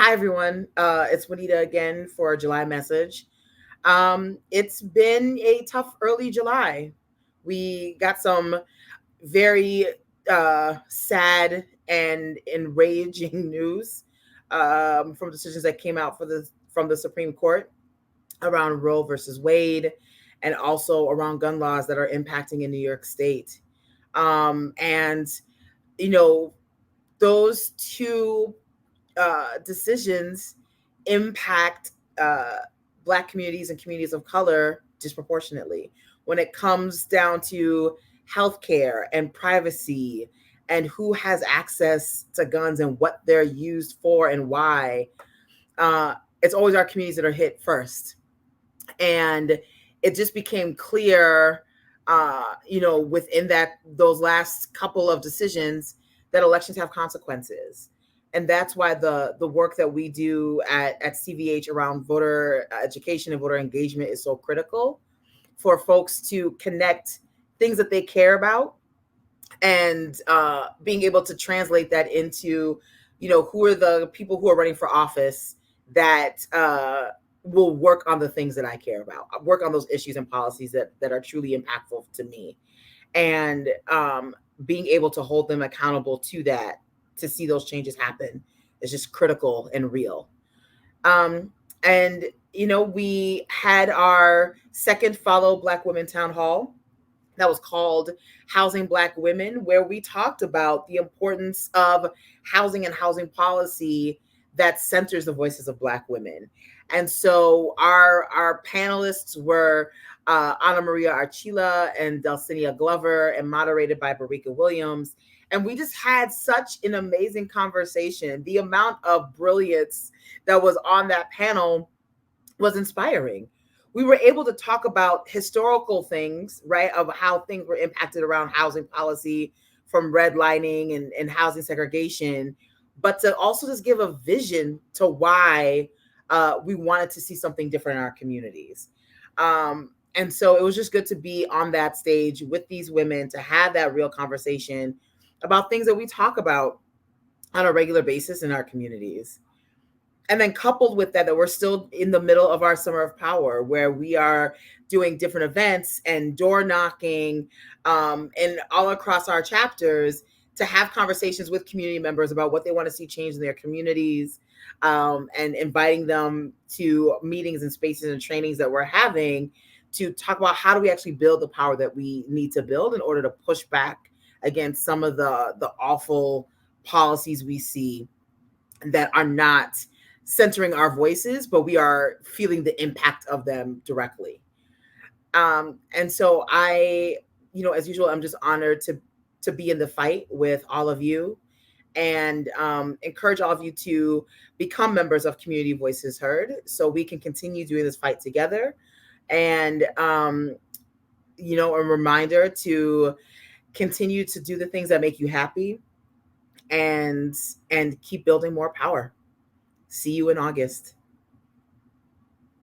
Hi, everyone. It's Juanita again for a July message. It's been a tough early July. We got some very sad and enraging news from decisions that came out from the Supreme Court around Roe versus Wade, and also around gun laws that are impacting in New York State. And you know, those two decisions impact uh, Black communities and communities of color disproportionately when it comes down to healthcare and privacy and who has access to guns and what they're used for and why. It's always our communities that are hit first. And it just became clear, within those last couple of decisions, that elections have consequences. And that's why the work that we do at CVH around voter education and voter engagement is so critical for folks to connect things that they care about, and being able to translate that into, who are the people who are running for office that will work on the things that I care about, work on those issues and policies that are truly impactful to me, and being able to hold them accountable to that, to see those changes happen, is just critical and real. And we had our second Follow Black Women Town Hall that was called Housing Black Women, where we talked about the importance of housing and housing policy that centers the voices of Black women. And so our panelists were Ana Maria Archila and Delcinia Glover, and moderated by Barika Williams. And we just had such an amazing conversation. The amount of brilliance that was on that panel was inspiring. We were able to talk about historical things, right, of how things were impacted around housing policy, from redlining and housing segregation, but to also just give a vision to why we wanted to see something different in our communities. And so it was just good to be on that stage with these women, to have that real conversation about things that we talk about on a regular basis in our communities. And then coupled with that we're still in the middle of our Summer of Power, where we are doing different events and door knocking, and all across our chapters, to have conversations with community members about what they want to see change in their communities, and inviting them to meetings and spaces and trainings that we're having to talk about how do we actually build the power that we need to build in order to push back against some of the awful policies we see that are not centering our voices, but we are feeling the impact of them directly. And so as usual, I'm just honored to be in the fight with all of you, and encourage all of you to become members of Community Voices Heard, so we can continue doing this fight together. And a reminder to continue to do the things that make you happy, and keep building more power. See you in August.